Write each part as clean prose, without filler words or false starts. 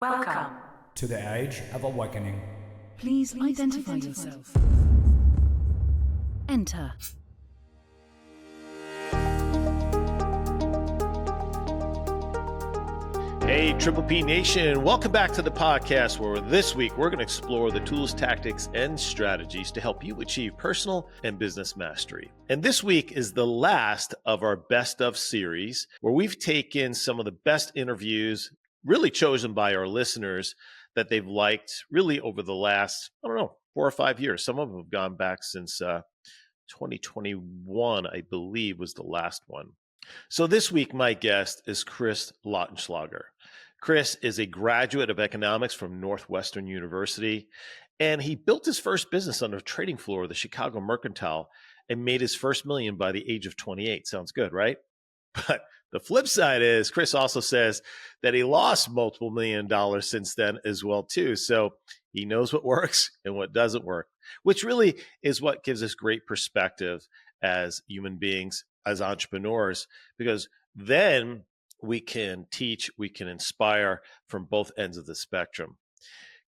Welcome to the Age of Awakening. Please identify yourself. Enter. Hey, Triple P Nation, welcome back to the podcast where this week we're going to explore the tools, tactics, and strategies to help you achieve personal and business mastery. And this week is the last of our Best of series where we've taken some of the best interviews really chosen by our listeners that they've liked really over the last, 4 or 5 years. Some of them have gone back since 2021, I believe, was the last one. So this week, my guest is Chris Lautenslager. Chris is a graduate of economics from Northwestern University, and he built his first business on the trading floor of the Chicago Mercantile and made his first million by the age of 28. Sounds good, right? But the flip side is Chris also says that he lost multiple $1 million since then as well, too. So he knows what works and what doesn't work, which really is what gives us great perspective as human beings, as entrepreneurs, because then we can teach, we can inspire from both ends of the spectrum.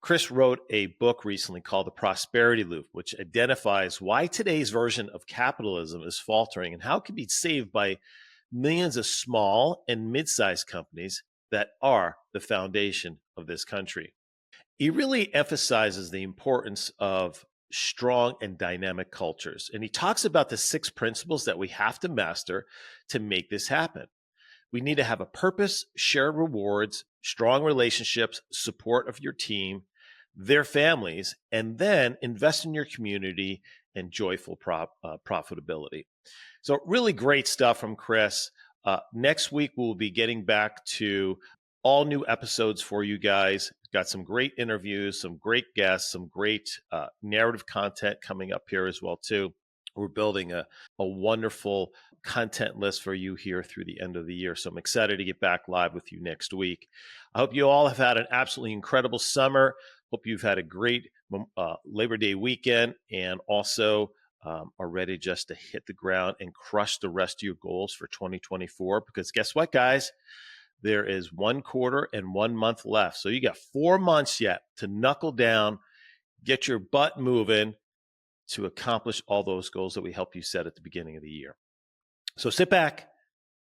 Chris wrote a book recently called The Prosperity Loop, which identifies why today's version of capitalism is faltering and how it can be saved by millions of small and mid-sized companies that are the foundation of this country. He really emphasizes the importance of strong and dynamic cultures. And he talks about the 6 principles that we have to master to make this happen. We need to have a purpose, shared rewards, strong relationships, support of your team, their families, and then invest in your community and joyful profitability. So really great stuff from Chris. Next week, we'll be getting back to all new episodes for you guys. Got some great interviews, some great guests, some great narrative content coming up here as well, too. We're building a wonderful content list for you here through the end of the year. So I'm excited to get back live with you next week. I hope you all have had an absolutely incredible summer. Hope you've had a great Labor Day weekend and also are ready just to hit the ground and crush the rest of your goals for 2024. Because guess what, guys? There is 1 quarter and 1 month left. So you got 4 months yet to knuckle down, get your butt moving to accomplish all those goals that we help you set at the beginning of the year. So sit back,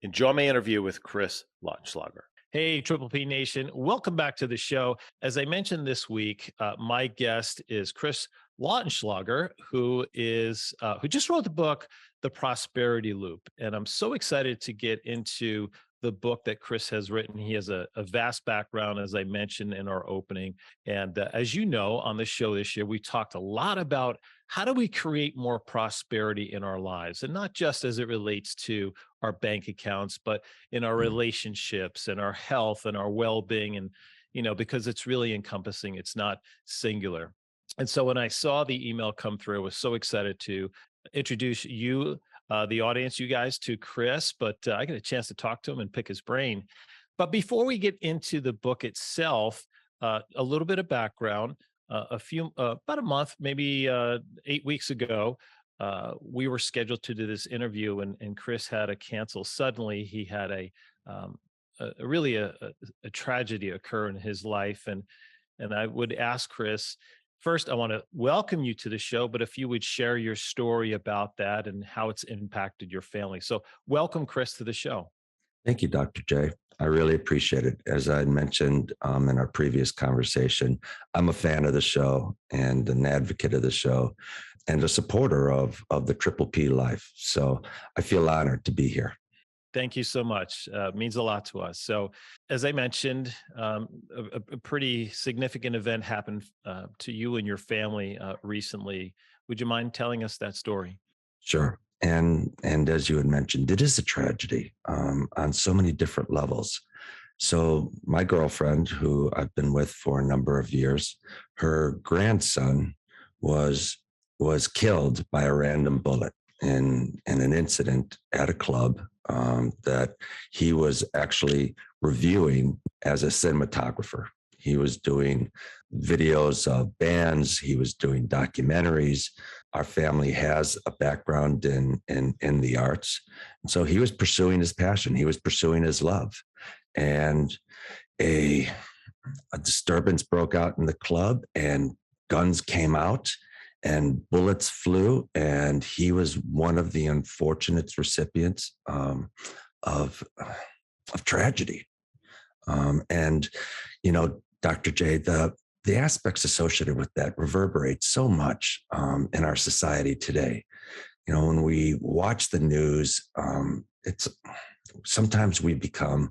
enjoy my interview with Chris Lautenslager. Hey, Triple P Nation. Welcome back to the show. As I mentioned this week, my guest is Chris Lautenslager, who just wrote the book, The Prosperity Loop. And I'm so excited to get into the book that Chris has written. He has a vast background, as I mentioned in our opening. And as you know, on the show this year, we talked a lot about how do we create more prosperity in our lives, and not just as it relates to our bank accounts, but in our relationships and our health and our well-being. And, because it's really encompassing, it's not singular. And so when I saw the email come through, I was so excited to introduce you, the audience, you guys, to Chris, but I got a chance to talk to him and pick his brain. But before we get into the book itself, a little bit of background. About a month, maybe 8 weeks ago, we were scheduled to do this interview, and Chris had to cancel suddenly. He had a tragedy occur in his life, and I would ask Chris, first, I want to welcome you to the show, but if you would share your story about that and how it's impacted your family. So welcome, Chris, to the show. Thank you, Dr. J. I really appreciate it. As I mentioned in our previous conversation, I'm a fan of the show and an advocate of the show and a supporter of the Triple P life. So I feel honored to be here. Thank you so much. It means a lot to us. So as I mentioned, a pretty significant event happened to you and your family recently. Would you mind telling us that story? Sure. And as you had mentioned, it is a tragedy on so many different levels. So my girlfriend, who I've been with for a number of years, her grandson was killed by a random bullet in an incident at a club that he was actually reviewing as a cinematographer. He was doing videos of bands. He was doing documentaries. Our family has a background in the arts. And so he was pursuing his passion. He was pursuing his love. And a a disturbance broke out in the club and guns came out and bullets flew, and he was one of the unfortunate recipients of tragedy. And Dr. J, the aspects associated with that reverberate so much in our society today. When we watch the news, it's sometimes we become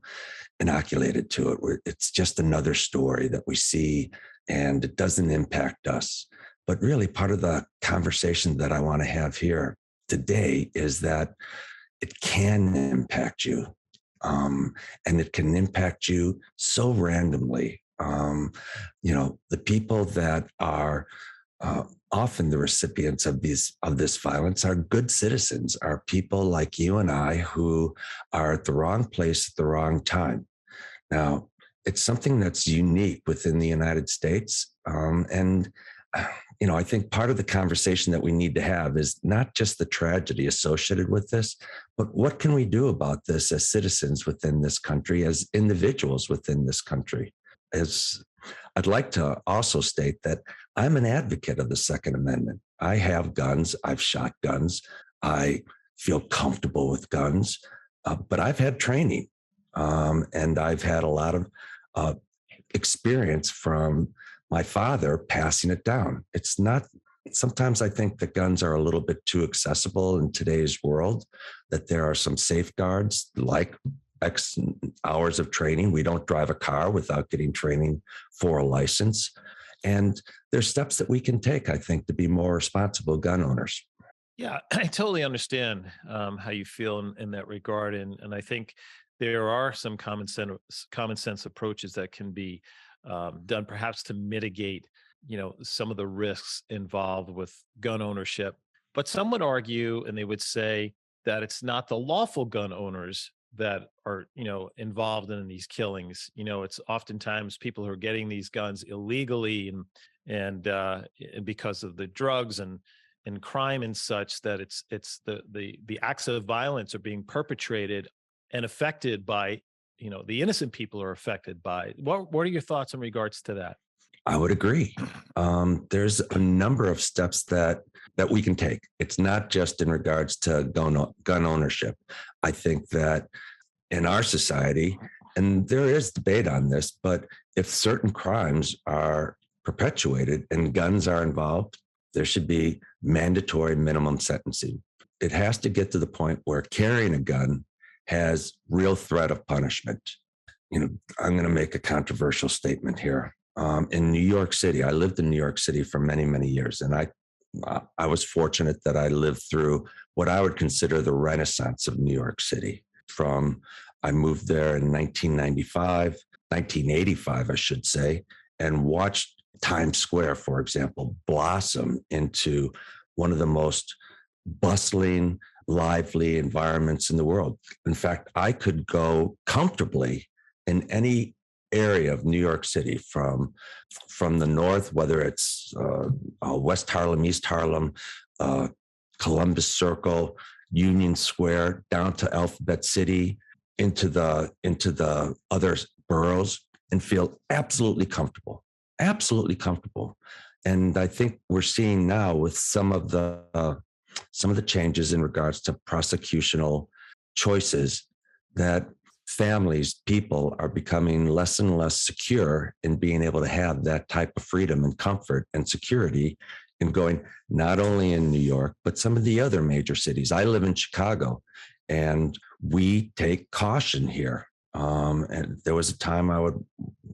inoculated to it. It's just another story that we see, and it doesn't impact us. But really, part of the conversation that I want to have here today is that it can impact you, and it can impact you so randomly. The people that are often the recipients of this violence are good citizens, are people like you and I who are at the wrong place at the wrong time. Now, it's something that's unique within the United States, and I think part of the conversation that we need to have is not just the tragedy associated with this, but what can we do about this as citizens within this country, as individuals within this country? As I'd like to also state that I'm an advocate of the Second Amendment. I have guns. I've shot guns. I feel comfortable with guns, but I've had training, and I've had a lot of experience from my father passing it down. It's not, sometimes I think that guns are a little bit too accessible in today's world, that there are some safeguards like X hours of training. We don't drive a car without getting training for a license. And there's steps that we can take, I think, to be more responsible gun owners. Yeah, I totally understand how you feel in that regard. And I think there are some common sense approaches that can be done perhaps to mitigate, some of the risks involved with gun ownership. But some would argue, and they would say that it's not the lawful gun owners that are, involved in these killings. It's oftentimes people who are getting these guns illegally and because of the drugs and crime and such, that it's the acts of violence are being perpetrated and affected by, the innocent people are affected by. What are your thoughts in regards to that? I would agree. There's a number of steps that we can take. It's not just in regards to gun ownership. I think that in our society, and there is debate on this, but if certain crimes are perpetuated and guns are involved, there should be mandatory minimum sentencing. It has to get to the point where carrying a gun has real threat of punishment. I'm going to make a controversial statement here. In New York City, I lived in New York City for many, many years, and I was fortunate that I lived through what I would consider the renaissance of New York City. I moved there in 1985, I should say, and watched Times Square, for example, blossom into one of the most bustling, lively environments in the world. In fact, I could go comfortably in any area of New York City, from the north, whether it's West Harlem, East Harlem, Columbus Circle, Union Square, down to Alphabet City, into the other boroughs, and feel absolutely comfortable. And I think we're seeing now with some of the changes in regards to prosecutional choices that families, people are becoming less and less secure in being able to have that type of freedom and comfort and security in going not only in New York, but some of the other major cities. I live in Chicago, and we take caution here. And there was a time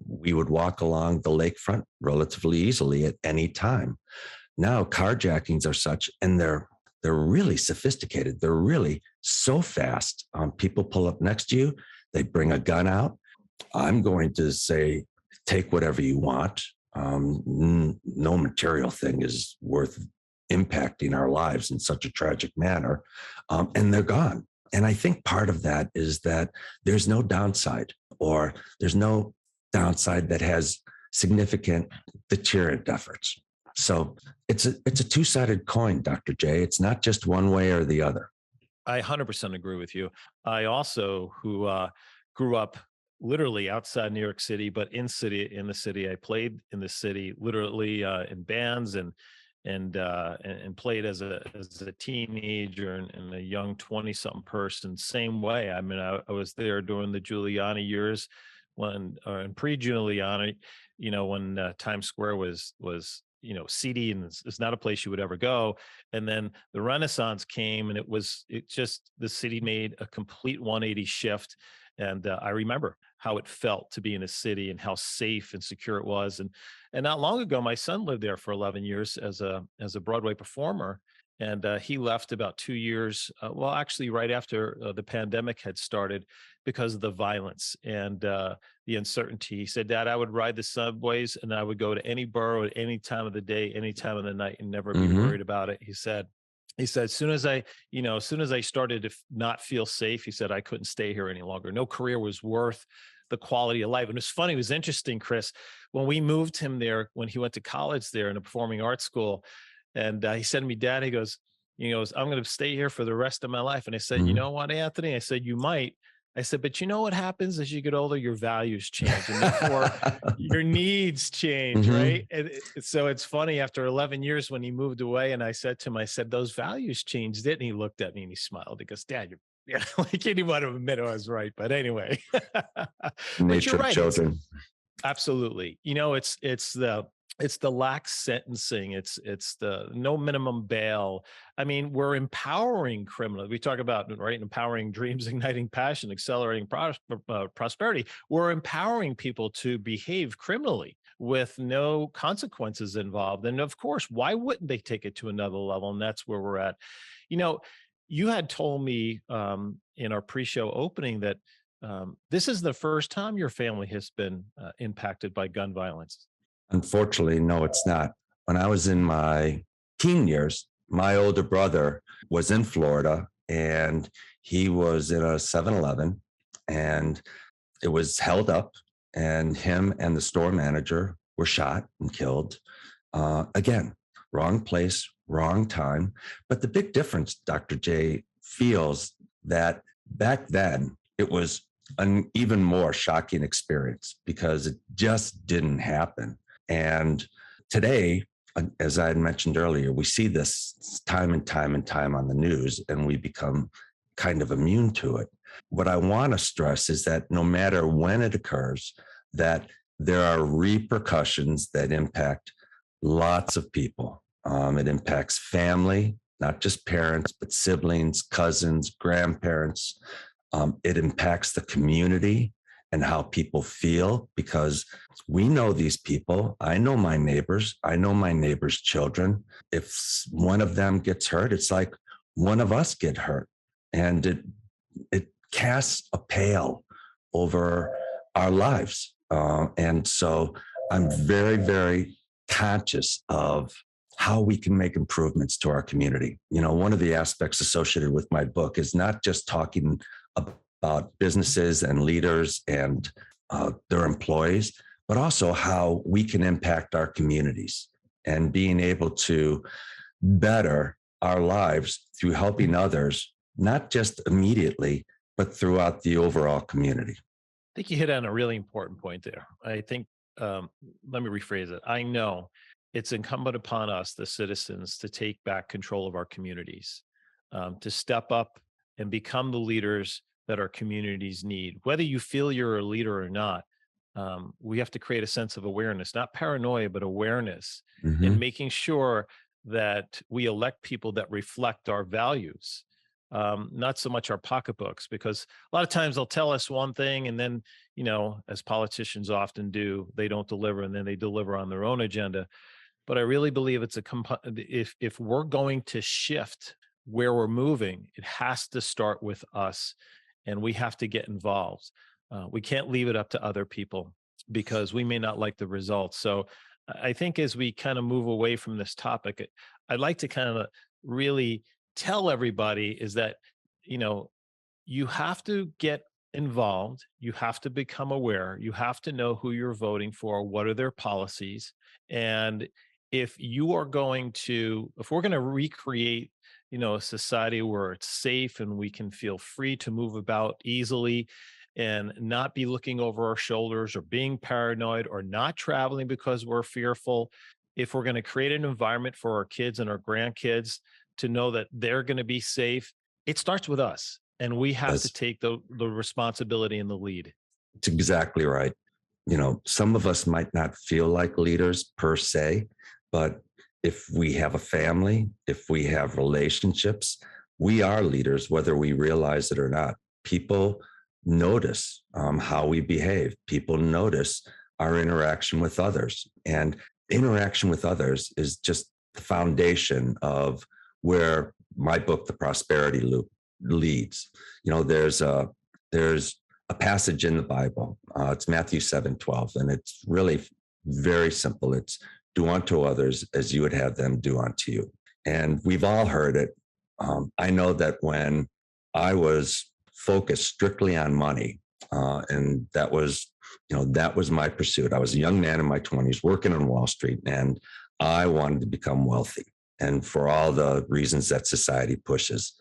we would walk along the lakefront relatively easily at any time. Now carjackings are such, and they're really sophisticated. They're really so fast. People pull up next to you. They bring a gun out. I'm going to say, take whatever you want. No material thing is worth impacting our lives in such a tragic manner. And they're gone. And I think part of that is that there's no downside, or there's no downside that has significant deterrent efforts. So it's a two-sided coin, Dr. J. It's not just one way or the other. I 100% agree with you. I also, who grew up literally outside New York City, but in the city. I played in the city, literally in bands and played as a teenager and a young 20-something person. Same way. I mean, I was there during the Giuliani years and pre-Giuliani, when Times Square was seedy and it's not a place you would ever go. And then the Renaissance came, and the city made a complete 180 shift. And I remember how it felt to be in a city and how safe and secure it was. And not long ago, my son lived there for 11 years as a Broadway performer. And he left about 2 years, well, actually, right after the pandemic had started, because of the violence and the uncertainty. He said, "Dad, I would ride the subways and I would go to any borough at any time of the day, any time of the night, and never be Hmm. worried about it." He said, as soon as I started to not feel safe, he said, I couldn't stay here any longer. No career was worth the quality of life. And it's funny, it was interesting, Chris, when we moved him there, when he went to college there in a performing arts school, and he said to me, "Dad," he goes, "I'm going to stay here for the rest of my life." And I said, "You Hmm. know what, Anthony?" I said, "You might." I said, "But you know what happens as you get older? Your values change, and therefore your needs change, Hmm. right?" And so it's funny, after 11 years when he moved away, and I said to him, I said, "Those values changed, didn't?" He looked at me and he smiled. He goes, "Dad, you're," yeah, like he didn't want to admit I was right. But anyway, but you're Nature of right. It's children. absolutely, it's the lax sentencing. It's the no minimum bail. I mean, we're empowering criminals. We talk about, right, empowering dreams, igniting passion, accelerating prosperity. We're empowering people to behave criminally with no consequences involved. And of course, why wouldn't they take it to another level? And that's where we're at. You know, you had told me in our pre-show opening that this is the first time your family has been impacted by gun violence. Unfortunately, no, it's not. When I was in my teen years, my older brother was in Florida and he was in a 7-Eleven and it was held up, and him and the store manager were shot and killed. Again, wrong place, wrong time. But the big difference, Dr. J feels that back then it was an even more shocking experience because it just didn't happen. And today, as I had mentioned earlier, we see this time and time and time on the news, and we become kind of immune to it. What I want to stress is that no matter when it occurs, that there are repercussions that impact lots of people. It impacts family, not just parents, but siblings, cousins, grandparents. It impacts the community and how people feel because we know these people. I know my neighbors. I know my neighbors' children. If one of them gets hurt, it's like one of us get hurt. And it casts a pale over our lives. And so I'm very, very conscious of how we can make improvements to our community. One of the aspects associated with my book is not just talking about businesses and leaders and their employees, but also how we can impact our communities and being able to better our lives through helping others, not just immediately, but throughout the overall community. Think you hit on a really important point there. I think, let me rephrase it. I know it's incumbent upon us, the citizens, to take back control of our communities, to step up and become the leaders that our communities need. Whether you feel you're a leader or not, we have to create a sense of awareness, not paranoia, but awareness, and Mhm. making sure that we elect people that reflect our values, not so much our pocketbooks, because a lot of times they'll tell us one thing and then, as politicians often do, they don't deliver, and then they deliver on their own agenda. But I really believe it's if we're going to shift where we're moving, it has to start with us, and we have to get involved. We can't leave it up to other people because we may not like the results. So I think as we kind of move away from this topic, I'd like to kind of really tell everybody is that, you know, you have to get involved. You have to become aware. You have to know who you're voting for. What are their policies? And if we're going to recreate, a society where it's safe and we can feel free to move about easily, and not be looking over our shoulders or being paranoid or not traveling because we're fearful. If we're going to create an environment for our kids and our grandkids to know that they're going to be safe, it starts with us. And we have to That's, take the responsibility and the lead. it's exactly right. Some of us might not feel like leaders per se, but if we have a family, if we have relationships, we are leaders, whether we realize it or not. People notice how we behave. People notice our interaction with others. And interaction with others is just the foundation of where my book, The Prosperity Loop, leads. There's a passage in the Bible. It's Matthew 7:12, and it's really very simple. It's do unto others as you would have them do unto you. And we've all heard it. I know that when I was focused strictly on money, and that was my pursuit. I was a young man in my 20s working on Wall Street, and I wanted to become wealthy, and for all the reasons that society pushes.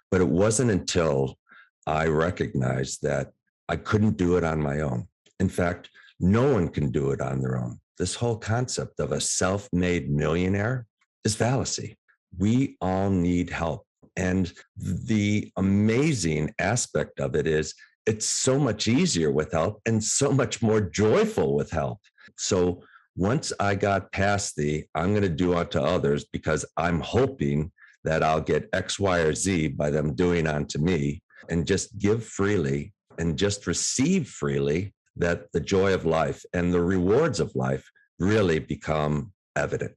But it wasn't until I recognized that I couldn't do it on my own. In fact, no one can do it on their own. This whole concept of a self-made millionaire is fallacy. We all need help. And the amazing aspect of it is it's so much easier with help and so much more joyful with help. So once I got past I'm going to do unto others because I'm hoping that I'll get X, Y, or Z by them doing unto me, and just give freely and just receive freely, that the joy of life and the rewards of life really become evident.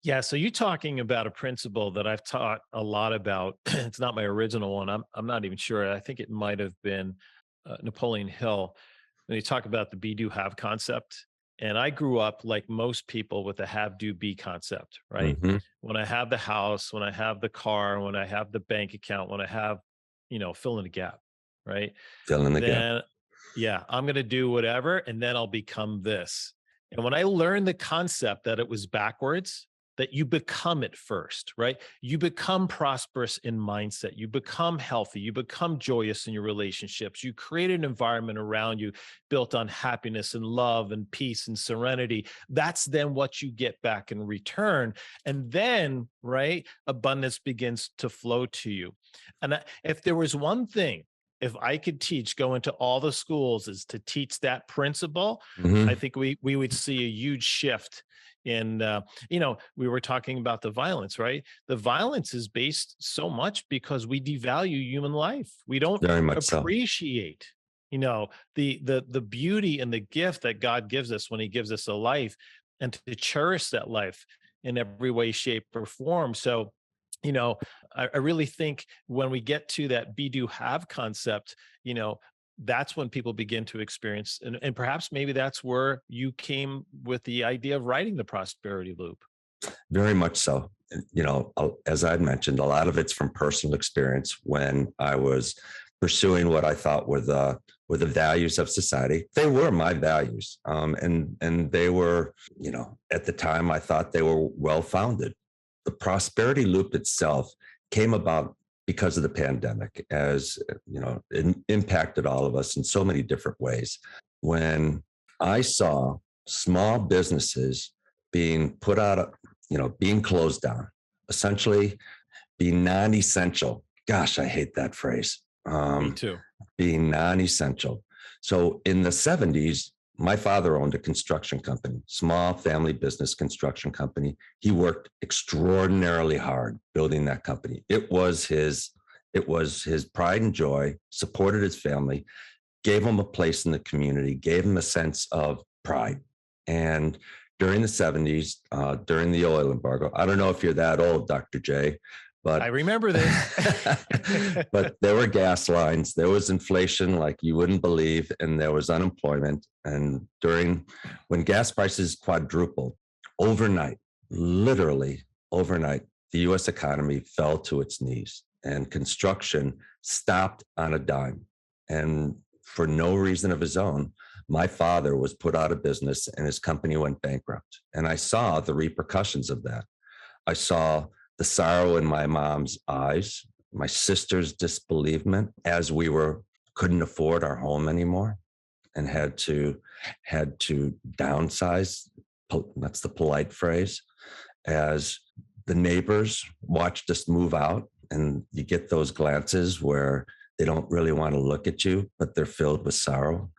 Yeah. So you're talking about a principle that I've taught a lot about. It's not my original one. I'm not even sure. I think it might have been Napoleon Hill, when you talk about the be, do, have concept. And I grew up like most people with the have, do, be concept, right? Mm-hmm. When I have the house, when I have the car, when I have the bank account, when I have, fill in the gap, right? Fill in the gap. Then, yeah, I'm going to do whatever, and then I'll become this. And when I learned the concept that it was backwards, that you become it first, right? You become prosperous in mindset. You become healthy. You become joyous in your relationships. You create an environment around you built on happiness and love and peace and serenity. That's then what you get back in return. And then, right, abundance begins to flow to you. And if there was one thing, if I could go into all the schools, is to teach that principle, Mm-hmm. I think we would see a huge shift in, we were talking about the violence, right? The violence is based so much because we devalue human life. We don't Very much so. appreciate, the beauty and the gift that God gives us when he gives us a life, and to cherish that life in every way, shape, or form. So, I really think when we get to that be, do, have concept, that's when people begin to experience, and perhaps maybe that's where you came with the idea of writing the prosperity loop. Very much so. As I mentioned, a lot of it's from personal experience when I was pursuing what I thought were the values of society. They were my values. And they were, at the time I thought they were well-founded. The prosperity loop itself came about because of the pandemic, as it impacted all of us in so many different ways. When I saw small businesses being put out, being closed down, essentially being non-essential. Gosh, I hate that phrase. Me too. Being non-essential. So in the 70s, my father owned a construction company, small family business construction company. He worked extraordinarily hard building that company. It was his pride and joy, supported his family, gave him a place in the community, gave him a sense of pride. And during the 70s, during the oil embargo, I don't know if you're that old, Dr. J, but I remember this. but there were gas lines, there was inflation like you wouldn't believe, and there was unemployment. And when gas prices quadrupled overnight, literally overnight, the US economy fell to its knees and construction stopped on a dime. And for no reason of his own, my father was put out of business and his company went bankrupt. And I saw the repercussions of that. I saw the sorrow in my mom's eyes, my sister's disbelievement as we were couldn't afford our home anymore and had to downsize. That's the polite phrase. As the neighbors watched us move out, and you get those glances where they don't really want to look at you, but they're filled with sorrow.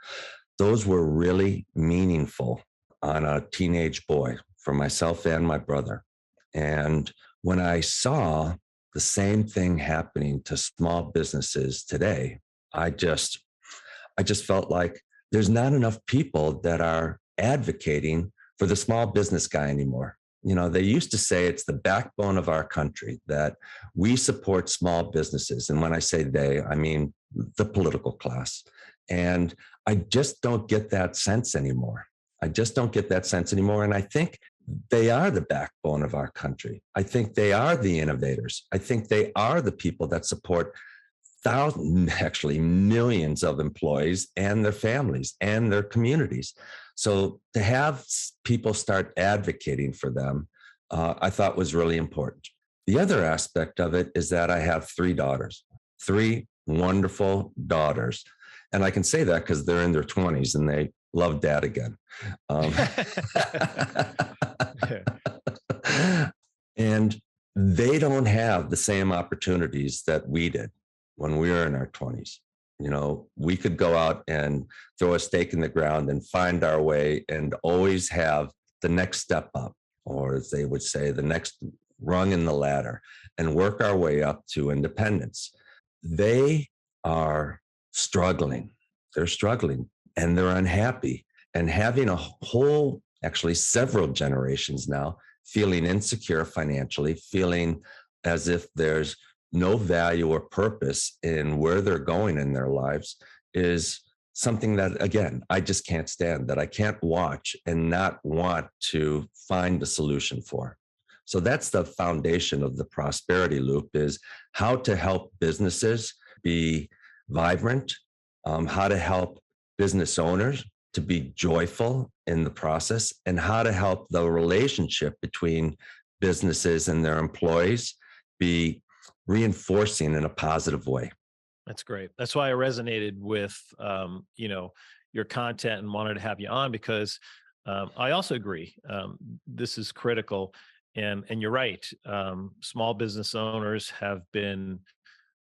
Those were really meaningful on a teenage boy for myself and my brother. And when I saw the same thing happening to small businesses today, I just felt like there's not enough people that are advocating for the small business guy anymore. You know, they used to say it's the backbone of our country, that we support small businesses. And when I say they, I mean the political class. And I just don't get that sense anymore. I just don't get that sense anymore. And I think they are the backbone of our country. I think they are the innovators. I think they are the people that support thousands, actually millions of employees and their families and their communities. So to have people start advocating for them, I thought was really important. The other aspect of it is that I have 3 daughters, 3 wonderful daughters. And I can say that because they're in their 20s and they love dad again. And they don't have the same opportunities that we did when we were in our 20s. You know, we could go out and throw a stake in the ground and find our way and always have the next step up, or as they would say, the next rung in the ladder, and work our way up to independence. They are struggling. They're struggling and they're unhappy, and having a whole, actually several generations now, feeling insecure financially, feeling as if there's no value or purpose in where they're going in their lives, is something that, again, I just can't stand, that I can't watch and not want to find a solution for. So that's the foundation of the prosperity loop, is how to help businesses be vibrant, how to help business owners to be joyful in the process, and how to help the relationship between businesses and their employees be reinforcing in a positive way. That's great. That's why I resonated with, your content and wanted to have you on, because I also agree. This is critical. And you're right. Small business owners have been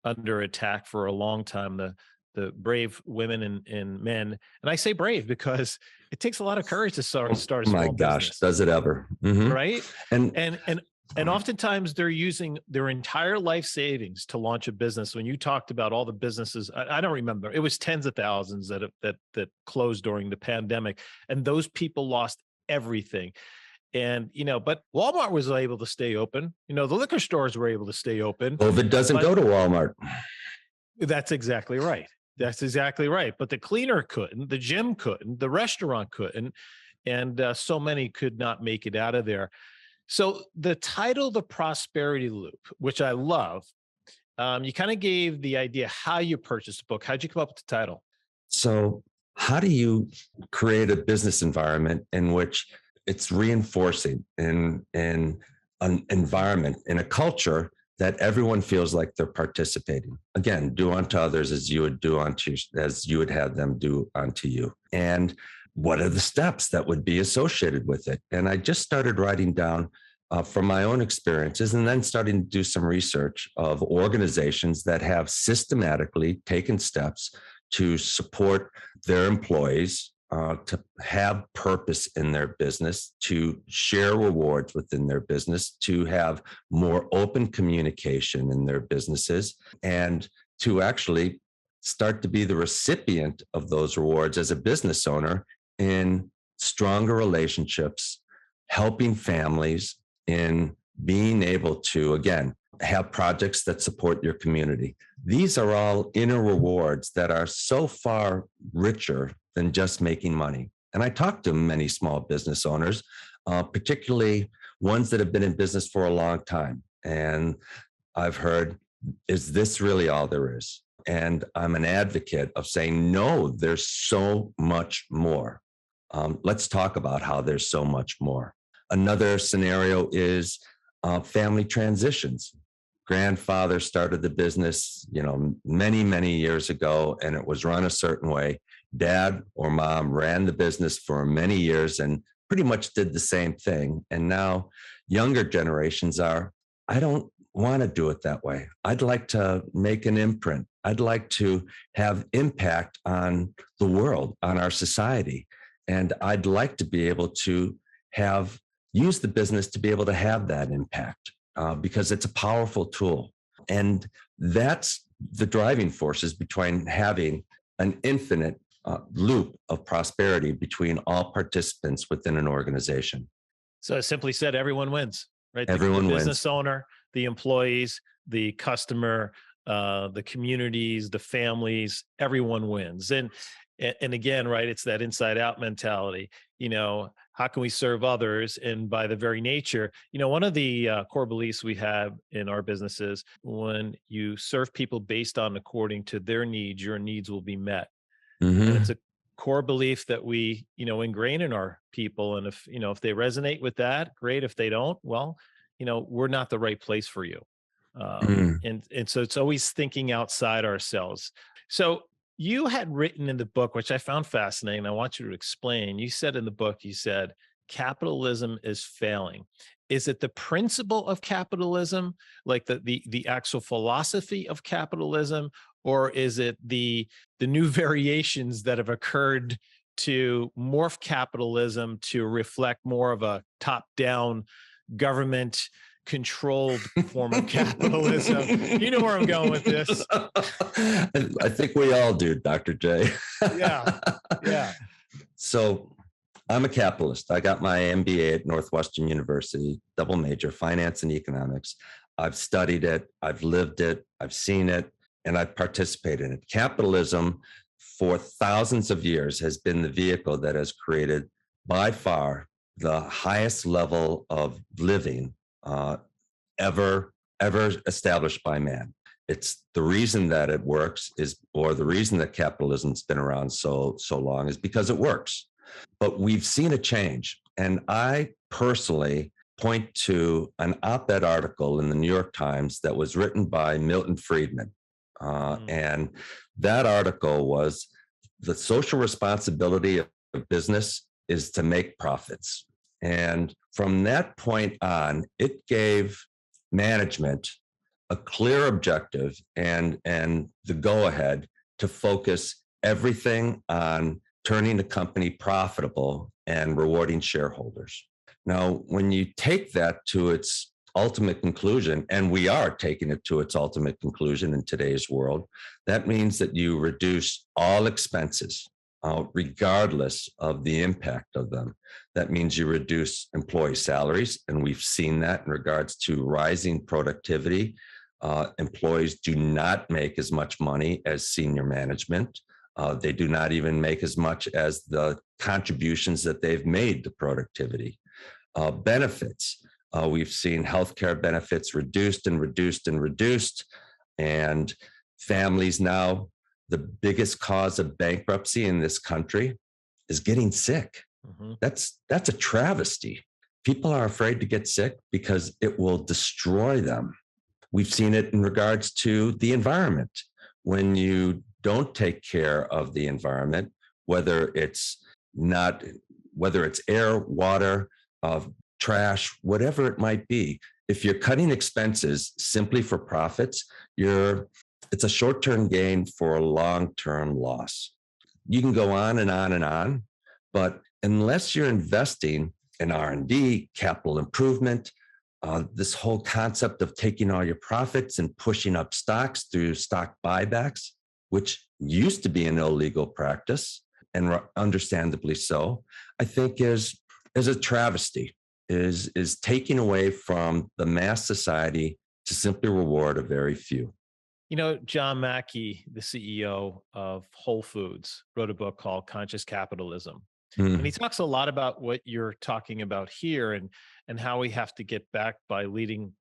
under attack for a long time. The brave women and men, and I say brave because it takes a lot of courage to start a small My gosh, business, does it ever? Mhm. right? And And oftentimes they're using their entire life savings to launch a business. When you talked about all the businesses, I don't remember, it was tens of thousands that closed during the pandemic, and those people lost everything. And but Walmart was able to stay open. The liquor stores were able to stay open. COVID doesn't go to Walmart. That's exactly right. That's exactly right. But the cleaner couldn't, the gym couldn't, the restaurant couldn't, and so many could not make it out of there. So the title, The Prosperity Loop, which I love, you kind of gave the idea how you purchased the book. How'd you come up with the title? So how do you create a business environment in which it's reinforcing in an environment, in a culture that everyone feels like they're participating? Again, do unto others as you would have them do unto you. And what are the steps that would be associated with it? And I just started writing down from my own experiences, and then starting to do some research of organizations that have systematically taken steps to support their employees, to have purpose in their business, to share rewards within their business, to have more open communication in their businesses, and to actually start to be the recipient of those rewards as a business owner in stronger relationships, helping families, in being able to, again, have projects that support your community. These are all inner rewards that are so far richer than just making money. And I talk to many small business owners, particularly ones that have been in business for a long time. And I've heard, is this really all there is? And I'm an advocate of saying, no, there's so much more. Let's talk about how there's so much more. Another scenario is family transitions. grandfather started the business, many, many years ago, and it was run a certain way. Dad or mom ran the business for many years and pretty much did the same thing. And now younger generations I don't want to do it that way. I'd like to make an imprint. I'd like to have impact on the world, on our society. And I'd like to be able to use the business to be able to have that impact because it's a powerful tool. And that's the driving forces between having an infinite loop of prosperity between all participants within an organization. So simply said, everyone wins, right? Everyone the wins. Business owner, the employees, the customer, the communities, the families, everyone wins. And again, right, it's that inside out mentality. How can we serve others? And by the very nature, one of the core beliefs we have in our businesses, when you serve people based on according to their needs, your needs will be met. Mm-hmm. And it's a core belief that we, ingrain in our people. And if they resonate with that, great. If they don't, well, we're not the right place for you. And so it's always thinking outside ourselves. So you had written in the book, which I found fascinating. I want you to explain. You said in the book, capitalism is failing. Is it the principle of capitalism, like the actual philosophy of capitalism, or is it the new variations that have occurred to morph capitalism to reflect more of a top-down government controlled form of capitalism? You know where I'm going with this. I think we all do, Dr. J. Yeah. So I'm a capitalist. I got my MBA at Northwestern University, double major, finance and economics. I've studied it, I've lived it, I've seen it, and I've participated in it. Capitalism for thousands of years has been the vehicle that has created by far the highest level of living ever established by man. It's the reason that it works or the reason that capitalism's been around so long is because it works. But we've seen a change. And I personally point to an op-ed article in the New York Times that was written by Milton Friedman. And that article was the social responsibility of business is to make profits. And from that point on, it gave management a clear objective and the go-ahead to focus everything on turning the company profitable and rewarding shareholders. Now, when you take that to its ultimate conclusion, and we are taking it to its ultimate conclusion in today's world, that means that you reduce all expenses, regardless of the impact of them. That means you reduce employee salaries, and we've seen that in regards to rising productivity. Employees do not make as much money as senior management. They do not even make as much as the contributions that they've made to productivity. Benefits. We've seen healthcare benefits reduced, and families now, the biggest cause of bankruptcy in this country is getting sick. Mm-hmm. That's a travesty. People are afraid to get sick because it will destroy them. We've seen it in regards to the environment. When you don't take care of the environment, whether it's air, water, trash, whatever it might be, if you're cutting expenses simply for profits, it's a short-term gain for a long-term loss. You can go on and on and on, but unless you're investing in R&D, capital improvement, this whole concept of taking all your profits and pushing up stocks through stock buybacks, which used to be an illegal practice, and understandably so, I think is a travesty, is taking away from the mass society to simply reward a very few. John Mackey, the CEO of Whole Foods, wrote a book called Conscious Capitalism. And he talks a lot about what you're talking about here and how we have to get back by leading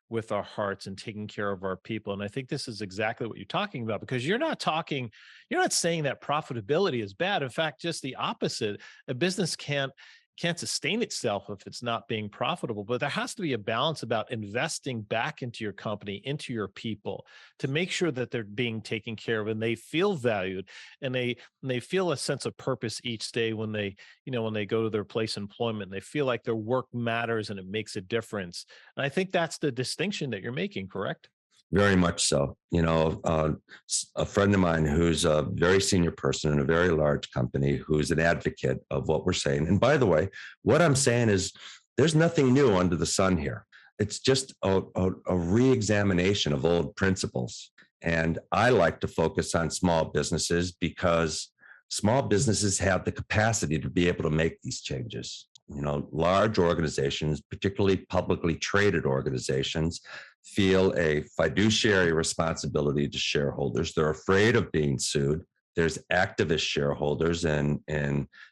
with our hearts and taking care of our people. And I think this is exactly what you're talking about, because you're not saying that profitability is bad. In fact, just the opposite. A business can't can't sustain itself if it's not being profitable. But there has to be a balance about investing back into your company, into your people, to make sure that they're being taken care of and they feel valued, and they feel a sense of purpose each day when they, when they go to their place of employment, and they feel like their work matters and it makes a difference. And I think that's the distinction that you're making, correct? Very much so. A friend of mine who's a very senior person in a very large company, who's an advocate of what we're saying. And by the way, what I'm saying is there's nothing new under the sun here. It's just a re-examination of old principles. And I like to focus on small businesses because small businesses have the capacity to be able to make these changes. Large organizations, particularly publicly traded organizations, feel a fiduciary responsibility to shareholders. They're afraid of being sued. There's activist shareholders and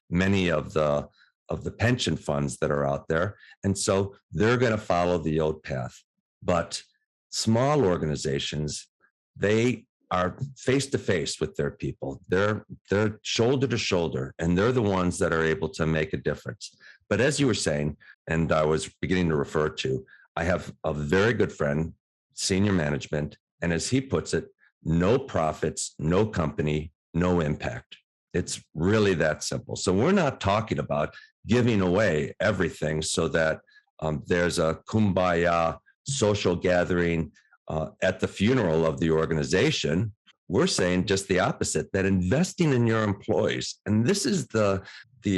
many of the pension funds that are out there. And so they're going to follow the old path. But small organizations, they are face to face with their people. They're shoulder to shoulder, and they're the ones that are able to make a difference. But as you were saying, and I was beginning to refer to, I have a very good friend, senior management, and as he puts it, no profits, no company, no impact. It's really that simple. So we're not talking about giving away everything so that there's a kumbaya social gathering at the funeral of the organization. We're saying just the opposite, that investing in your employees, and this is the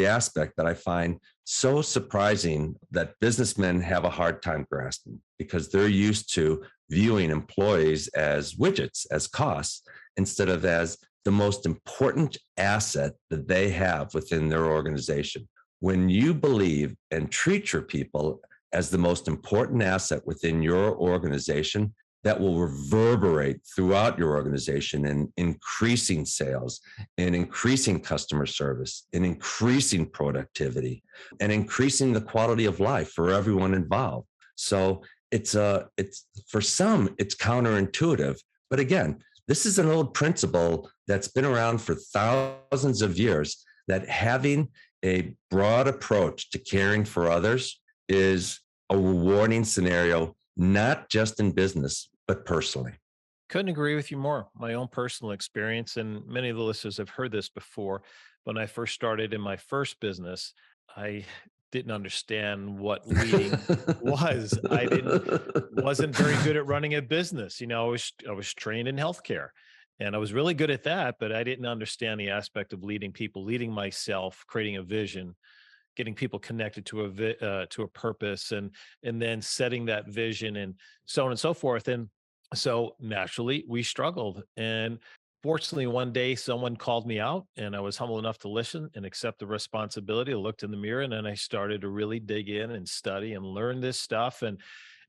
aspect that I find so surprising that businessmen have a hard time grasping, because they're used to viewing employees as widgets, as costs, instead of as the most important asset that they have within their organization. When you believe and treat your people as the most important asset within your organization, that will reverberate throughout your organization in increasing sales, in increasing customer service, in increasing productivity, and increasing the quality of life for everyone involved. So it's for some, it's counterintuitive. But again, this is an old principle that's been around for thousands of years, that having a broad approach to caring for others is a rewarding scenario, not just in business, but personally. Couldn't agree with you more. My own personal experience, and many of the listeners have heard this before. When I first started in my first business, I didn't understand what leading was. Wasn't very good at running a business. I was trained in healthcare, and I was really good at that, but I didn't understand the aspect of leading people, leading myself, creating a vision, getting people connected to a purpose, and then setting that vision, and so on and so forth. And so naturally we struggled. And fortunately, one day someone called me out, and I was humble enough to listen and accept the responsibility. I looked in the mirror, and then I started to really dig in and study and learn this stuff. And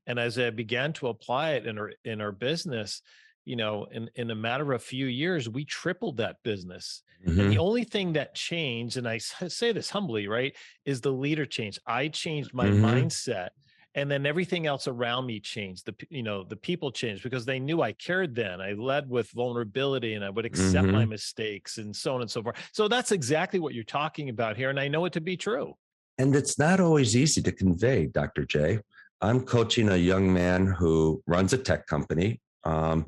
as I began to apply it in our business, in a matter of a few years, we tripled that business. And the only thing that changed, and I say this humbly, right, is the leader change. I changed my mindset, and then everything else around me changed. The people changed because they knew I cared then. I led with vulnerability, and I would accept my mistakes, and so on and so forth. So that's exactly what you're talking about here. And I know it to be true. And it's not always easy to convey, Dr. J. I'm coaching a young man who runs a tech company. And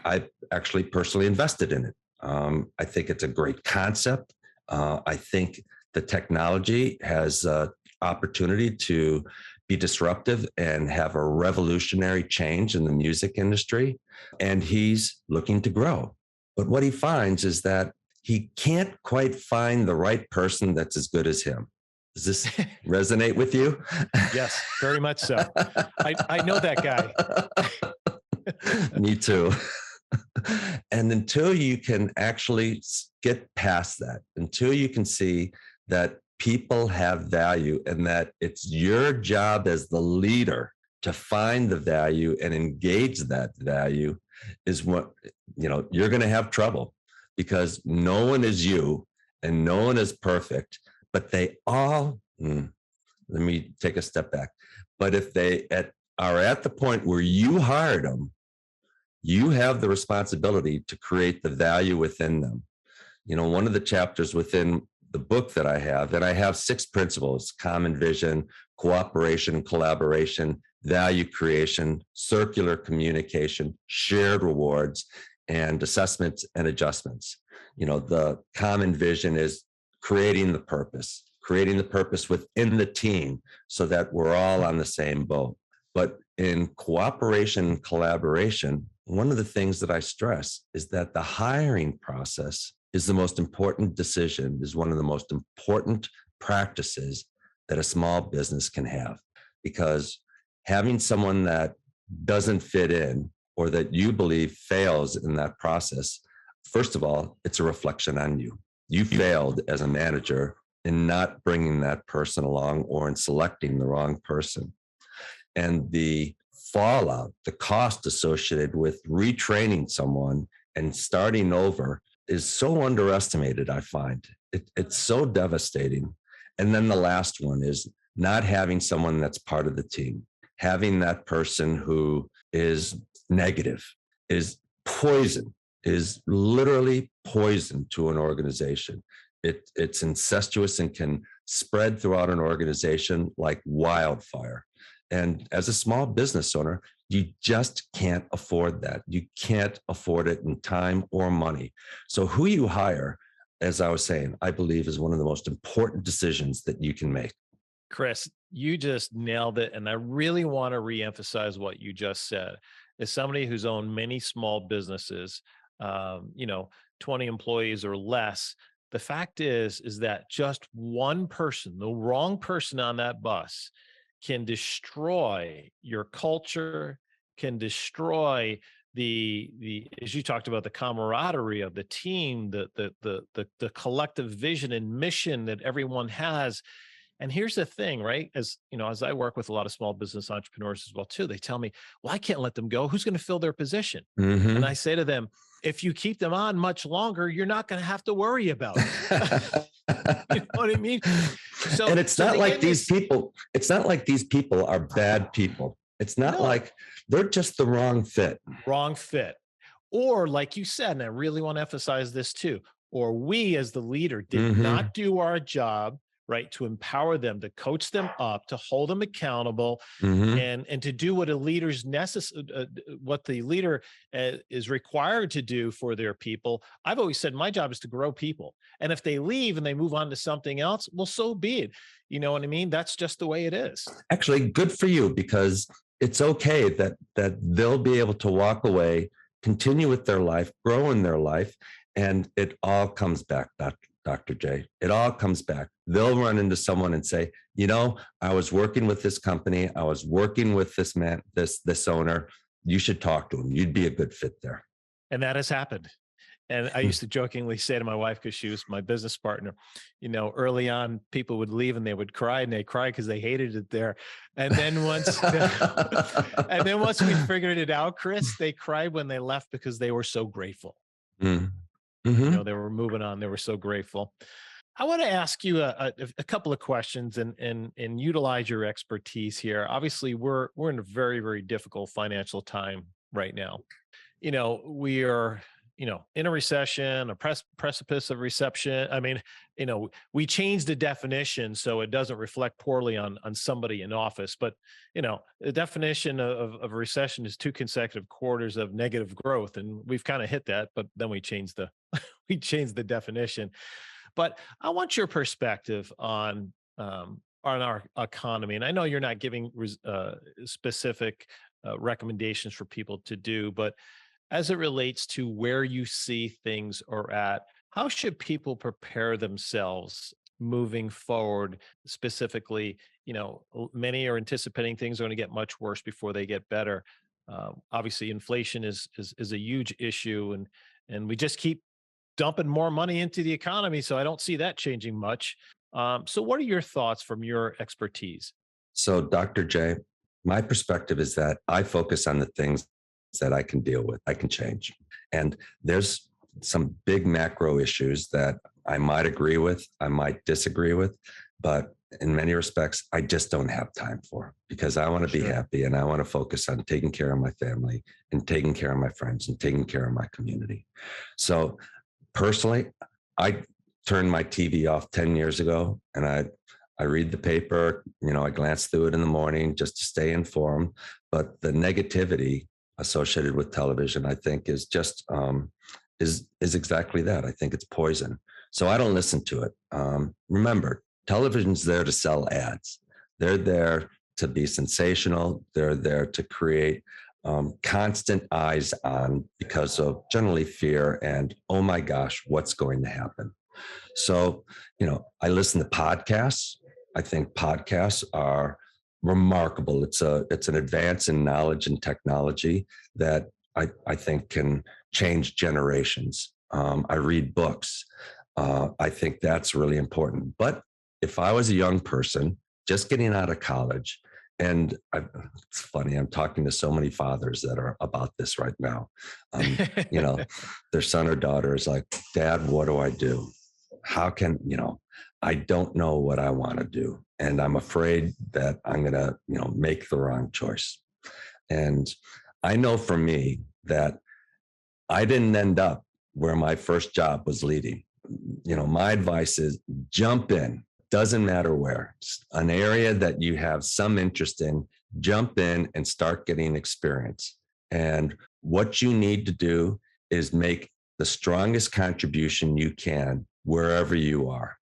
I actually personally invested in it. I think it's a great concept. I think the technology has opportunity to be disruptive and have a revolutionary change in the music industry. And he's looking to grow. But what he finds is that he can't quite find the right person that's as good as him. Does this resonate with you? Yes, very much so. I know that guy. Me too. And until you can actually get past that, until you can see that people have value and that it's your job as the leader to find the value and engage that value, is what, you're going to have trouble, because no one is you and no one is perfect, but they all, let me take a step back. But if they are at the point where you hired them, you have the responsibility to create the value within them. One of the chapters within the book that I have, and I have 6 principles: common vision, cooperation, collaboration, value creation, circular communication, shared rewards, and assessments and adjustments. The common vision is creating the purpose within the team so that we're all on the same boat. But in cooperation and collaboration, one of the things that I stress is that the hiring process is the most important decision, is one of the most important practices that a small business can have. Because having someone that doesn't fit in or that you believe fails in that process, first of all, it's a reflection on you. You failed as a manager in not bringing that person along or in selecting the wrong person. And the fallout, the cost associated with retraining someone and starting over is so underestimated, I find. It's so devastating. And then the last one is not having someone that's part of the team, having that person who is negative, is poison, is literally poison to an organization. It's incestuous and can spread throughout an organization like wildfire. And as a small business owner, you just can't afford that. You can't afford it in time or money. So who you hire, as I was saying, I believe is one of the most important decisions that you can make. Chris, you just nailed it. And I really want to reemphasize what you just said. As somebody who's owned many small businesses, 20 employees or less, the fact is that just one person, the wrong person on that bus, can destroy your culture, can destroy the as you talked about, the camaraderie of the team, the collective vision and mission that everyone has. And here's the thing, right? As I work with a lot of small business entrepreneurs as well too, they tell me, well, I can't let them go. Who's going to fill their position? Mm-hmm. And I say to them, if you keep them on much longer, you're not going to have to worry about it. You know what I mean? So, and it's not like these people are bad people. It's not like they're just the wrong fit. Wrong fit. Or like you said, and I really want to emphasize this too, or we as the leader did not do our job, right, to empower them, to coach them up, to hold them accountable, and to do what what the leader is required to do for their people. I've always said my job is to grow people, and if they leave and they move on to something else, well, so be it. You know what I mean? That's just the way it is. Actually, good for you, because it's okay that they'll be able to walk away, continue with their life, grow in their life, and it all comes back, Dr. J. It all comes back. They'll run into someone and say, I was working with this company. I was working with this man, this owner. You should talk to him. You'd be a good fit there. And that has happened. And I used to jokingly say to my wife, because she was my business partner, early on, people would leave and they would cry, and they cried because they hated it there. And then once we figured it out, Chris, they cried when they left because they were so grateful. Mm-hmm. They were moving on. They were so grateful. I want to ask you a couple of questions and utilize your expertise here. Obviously, we're in a very, very difficult financial time right now. We are, in a recession, a precipice of recession. I mean, we changed the definition so it doesn't reflect poorly on somebody in office. But, the definition of a recession is 2 consecutive quarters of negative growth. And we've kind of hit that, but then we changed the definition. But I want your perspective on our economy. And I know you're not giving specific recommendations for people to do, but as it relates to where you see things are at, how should people prepare themselves moving forward? Specifically, many are anticipating things are going to get much worse before they get better. Obviously, inflation is a huge issue, and we just keep dumping more money into the economy. So I don't see that changing much. So what are your thoughts from your expertise? So, Dr. J, my perspective is that I focus on the things that I can deal with, I can change. And there's some big macro issues that I might agree with, I might disagree with, but in many respects, I just don't have time for, because I want to be happy and I want to focus on taking care of my family and taking care of my friends and taking care of my community. So personally, turned my TV off 10 years ago, and I read the paper, I glance through it in the morning just to stay informed. But the negativity associated with television, I think, is just is exactly that. I think it's poison. So I don't listen to it. Remember, television's there to sell ads. They're there to be sensational. They're there to create constant eyes on because of generally fear and, oh my gosh, what's going to happen? So, I listen to podcasts. I think podcasts are remarkable. It's an advance in knowledge and technology that I think can change generations. I read books. I think that's really important. But if I was a young person just getting out of college, and it's funny, I'm talking to so many fathers that are about this right now. Their son or daughter is like, Dad, what do I do? How can, I don't know what I want to do. And I'm afraid that I'm going to, make the wrong choice. And I know for me that I didn't end up where my first job was leading. My advice is jump in. Doesn't matter where. It's an area that you have some interest in, jump in and start getting experience. And what you need to do is make the strongest contribution you can wherever you are.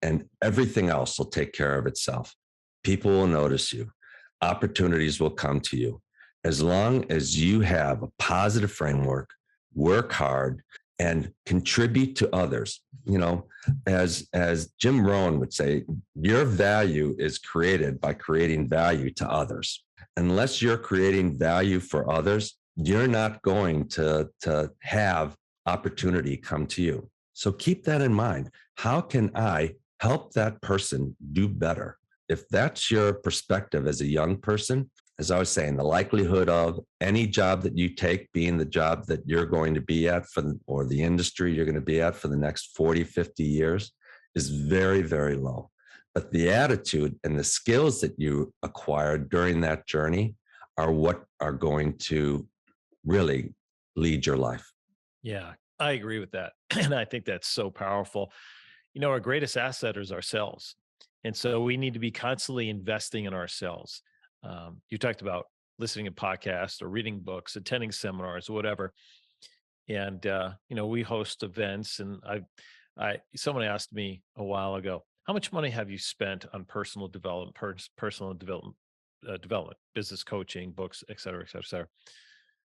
And everything else will take care of itself. People will notice you. Opportunities will come to you. As long as you have a positive framework, work hard, and contribute to others. As Jim Rohn would say, your value is created by creating value to others. Unless you're creating value for others, you're not going to have opportunity come to you. So keep that in mind. How can I help that person do better? If that's your perspective as a young person, as I was saying, the likelihood of any job that you take being the job that you're going to be at or the industry you're going to be at for the next 40, 50 years is very, very low. But the attitude and the skills that you acquired during that journey are what are going to really lead your life. Yeah, I agree with that. And I think that's so powerful. Our greatest asset is ourselves. And so we need to be constantly investing in ourselves. You talked about listening to podcasts or reading books, attending seminars, whatever. And, we host events, and someone asked me a while ago, how much money have you spent on personal development, business coaching, books, et cetera, et cetera, et cetera.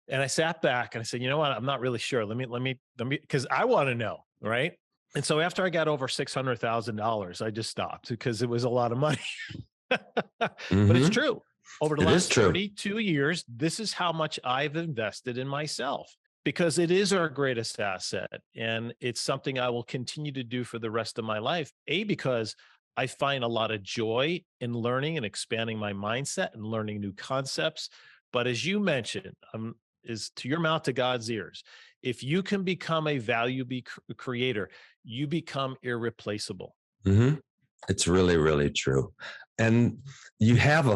And I sat back and I said, you know what? I'm not really sure. Let me, because I want to know. Right. And so after I got over $600,000, I just stopped because it was a lot of money. But it's true. Over the last 32 years, this is how much I've invested in myself, because it is our greatest asset. And it's something I will continue to do for the rest of my life. Because I find a lot of joy in learning and expanding my mindset and learning new concepts. But as you mentioned, is to your mouth to God's ears. If you can become a value creator, you become irreplaceable. Mm-hmm. It's really, really true. And you have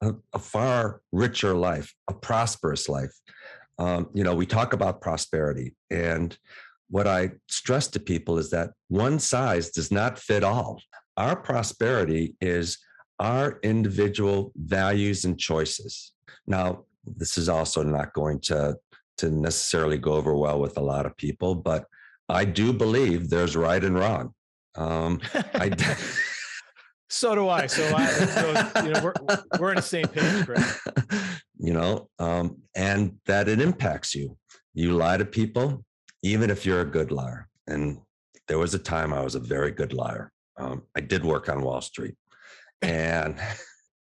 a far richer life, a prosperous life. We talk about prosperity. And what I stress to people is that one size does not fit all. Our prosperity is our individual values and choices. Now, this is also not going to necessarily go over well with a lot of people, but I do believe there's right and wrong. So do I. So we're on the same page, Chris. And that it impacts you. You lie to people, even if you're a good liar. And there was a time I was a very good liar. I did work on Wall Street, and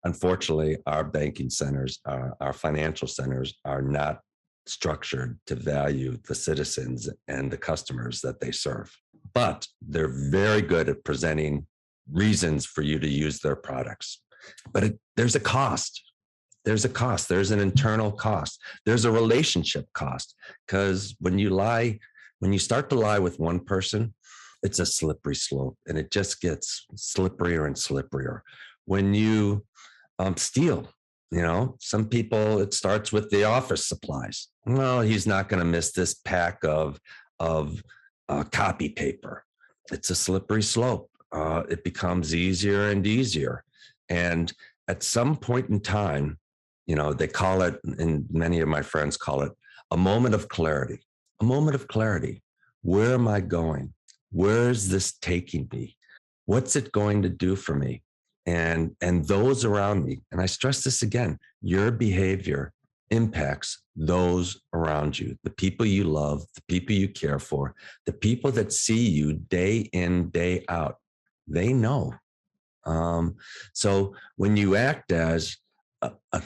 unfortunately, our banking centers, our financial centers are not structured to value the citizens and the customers that they serve. But they're very good at presenting reasons for you to use their products. But there's a cost. There's a cost. There's an internal cost. There's a relationship cost. Because when you start to lie with one person, it's a slippery slope, and it just gets slipperier and slipperier. When you steal, some people, it starts with the office supplies. Well, he's not going to miss this pack of copy paper. it's a slippery slope. It becomes easier and easier. And at some point in time, they call it, and many of my friends call it, a moment of clarity. A moment of clarity. Where am I going? Where is this taking me? What's it going to do for me? And those around me, and I stress this again, your behavior impacts those around you, the people you love, the people you care for, the people that see you day in, day out. They know. So when you act as a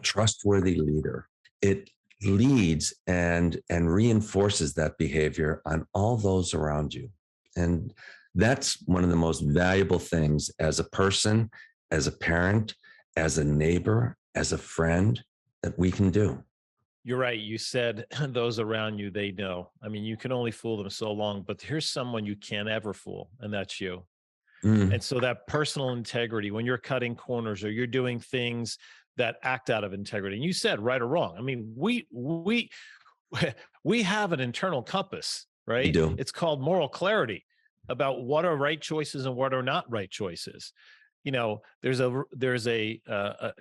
trustworthy leader, it leads and reinforces that behavior on all those around you. And that's one of the most valuable things as a person, as a parent, as a neighbor, as a friend that we can do. You're right. You said those around you, they know. I mean, you can only fool them so long, but here's someone you can't ever fool, and that's you. Mm, And so that personal integrity, when you're cutting corners or you're doing things that act out of integrity, and you said right or wrong. I mean, we have an internal compass, we right? do. It's called moral clarity about what are right choices and what are not right choices. There's a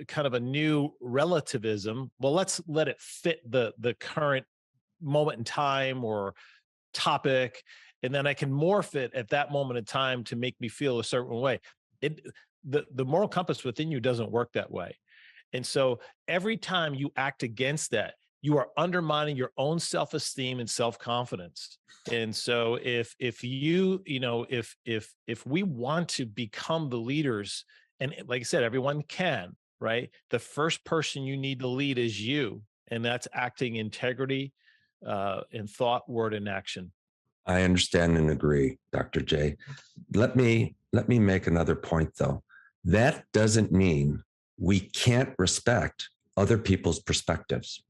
kind of a new relativism. Well, let's let it fit the current moment in time or topic, and then I can morph it at that moment in time to make me feel a certain way. It the moral compass within you doesn't work that way. And so every time you act against that, you are undermining your own self-esteem and self-confidence. And so if you, if we want to become the leaders, and like I said, everyone can, right? The first person you need to lead is you, and that's acting integrity in thought, word, and action. I understand and agree, Dr. J. Let me make another point though. That doesn't mean we can't respect other people's perspectives.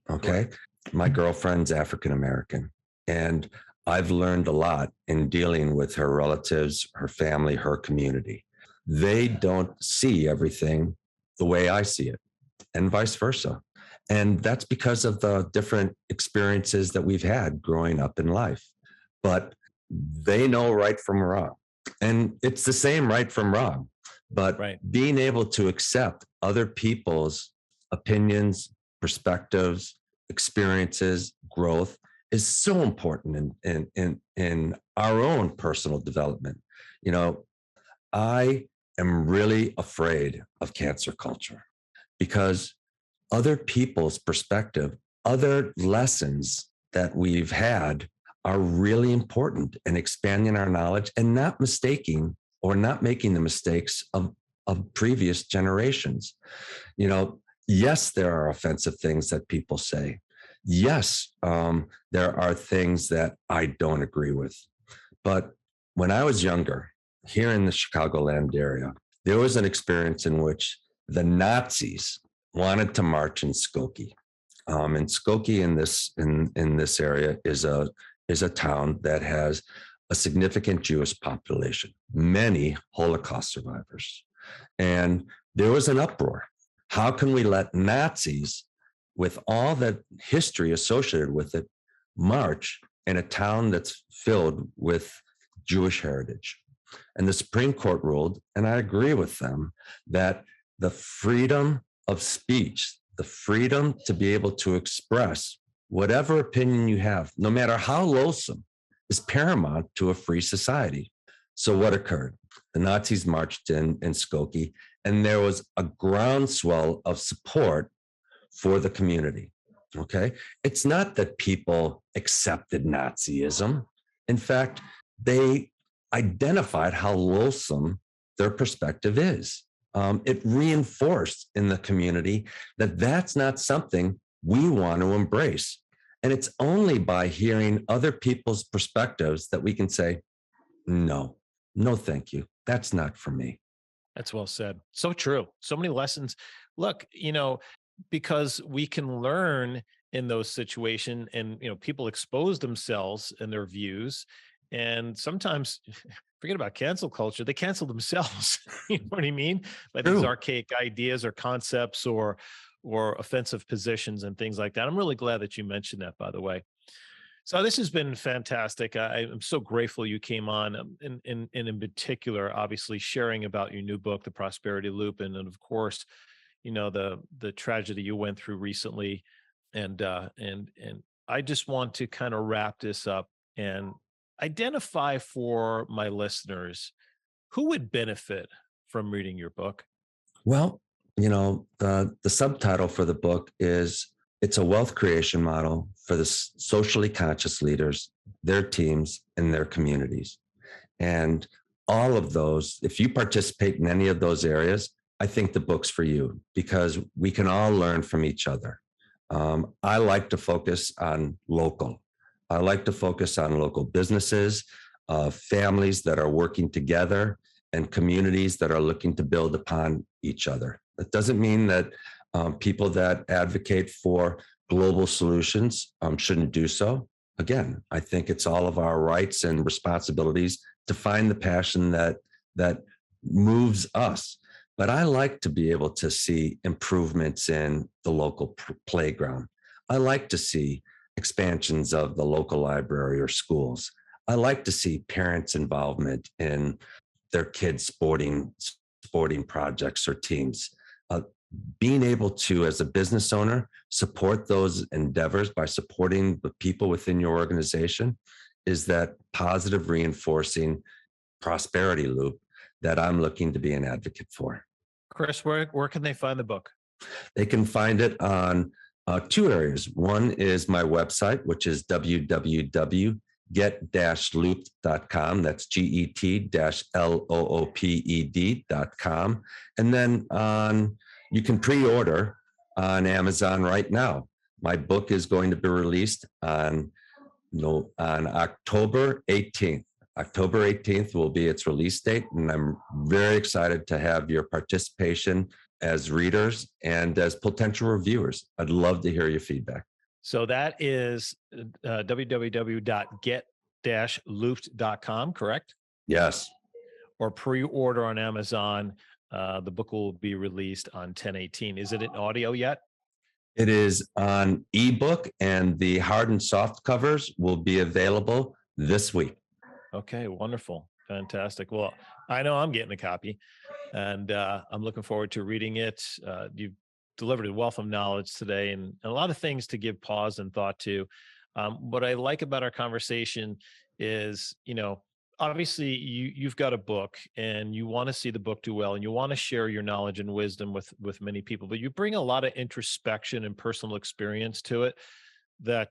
Okay. Correct. My girlfriend's African American, and I've learned a lot in dealing with her relatives, her family, her community. They don't see everything the way I see it, and vice versa. And that's because of the different experiences that we've had growing up in life. But they know right from wrong. And it's the same right from wrong. But Right. being able to accept other people's opinions, perspectives, experiences, growth is so important in our own personal development. You know, I am really afraid of cancer culture because other people's perspective, other lessons that we've had are really important in expanding our knowledge and not mistaking or not making the mistakes of previous generations. You know, yes, there are offensive things that people say. Yes, there are things that I don't agree with. But when I was younger, here in the Chicagoland area, there was an experience in which the Nazis wanted to march in Skokie. And Skokie in this area is a town that has a significant Jewish population, many Holocaust survivors. And there was an uproar. How can we let Nazis, with all that history associated with it, march in a town that's filled with Jewish heritage? And the Supreme Court ruled, and I agree with them, that the freedom of speech, the freedom to be able to express whatever opinion you have, no matter how loathsome, is paramount to a free society. So what occurred? The Nazis marched in Skokie, and there was a groundswell of support for the community. Okay. It's not that people accepted Nazism. In fact, they identified how loathsome their perspective is. It reinforced in the community that that's not something we want to embrace. And it's only by hearing other people's perspectives that we can say, no, no, thank you. That's not for me. That's well said. So true. So many lessons. Look, because we can learn in those situations, and people expose themselves and their views, and sometimes forget about cancel culture, they cancel themselves. You know what I mean? By these True. archaic ideas or concepts or offensive positions and things like that. I'm really glad that you mentioned that, by the way. So this has been fantastic. I'm so grateful you came on, and in particular, obviously sharing about your new book, The Prosperity Loop, and of course, the tragedy you went through recently, and I just want to kind of wrap this up and identify for my listeners who would benefit from reading your book. Well, the subtitle for the book is it's a wealth creation model for the socially conscious leaders, their teams, and their communities. And all of those, if you participate in any of those areas, I think the book's for you because we can all learn from each other. I like to focus on local. I like to focus on local businesses, families that are working together, and communities that are looking to build upon each other. That doesn't mean that people that advocate for global solutions shouldn't do so. Again, I think it's all of our rights and responsibilities to find the passion that moves us. But I like to be able to see improvements in the local playground. I like to see expansions of the local library or schools. I like to see parents' involvement in their kids' sporting projects or teams. Being able to, as a business owner, support those endeavors by supporting the people within your organization is that positive reinforcing prosperity loop that I'm looking to be an advocate for. Chris, where can they find the book? They can find it on two areas. One is my website, which is www.get-looped.com. That's get-looped.com. And then you can pre-order on Amazon right now. My book is going to be released on October 18th. October 18th will be its release date, and I'm very excited to have your participation as readers and as potential reviewers. I'd love to hear your feedback. So that is www.get-looped.com, correct? Yes. Or pre-order on Amazon. The book will be released on 10/18. Is it in audio yet? It is on ebook, and the hard and soft covers will be available this week. Okay, wonderful. Fantastic. Well, I know I'm getting a copy, and I'm looking forward to reading it. You've delivered a wealth of knowledge today and a lot of things to give pause and thought to. What I like about our conversation is, obviously you've got a book and you want to see the book do well and you want to share your knowledge and wisdom with many people, but you bring a lot of introspection and personal experience to it that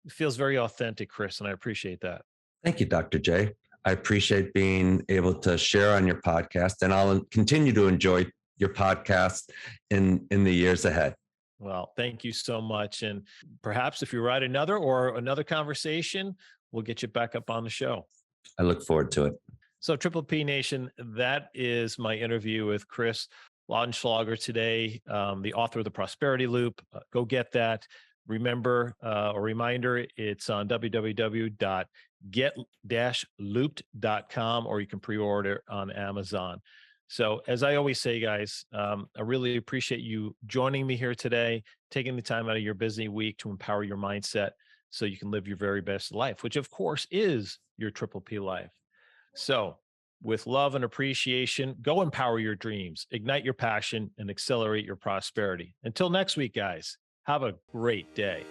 feels very authentic, Chris, and I appreciate that. Thank you, Dr. J. I appreciate being able to share on your podcast, and I'll continue to enjoy your podcast in the years ahead. Well, thank you so much. And perhaps if you write another conversation, we'll get you back up on the show. I look forward to it. So Triple P Nation, that is my interview with Chris Lautenslager today, the author of The Prosperity Loop. Go get that. Remember, a reminder, it's on www.get-looped.com, or you can pre-order on Amazon. So as I always say, guys, I really appreciate you joining me here today, taking the time out of your busy week to empower your mindset so you can live your very best life, which of course is your Triple P life. So with love and appreciation, go empower your dreams, ignite your passion, and accelerate your prosperity. Until next week, guys, have a great day.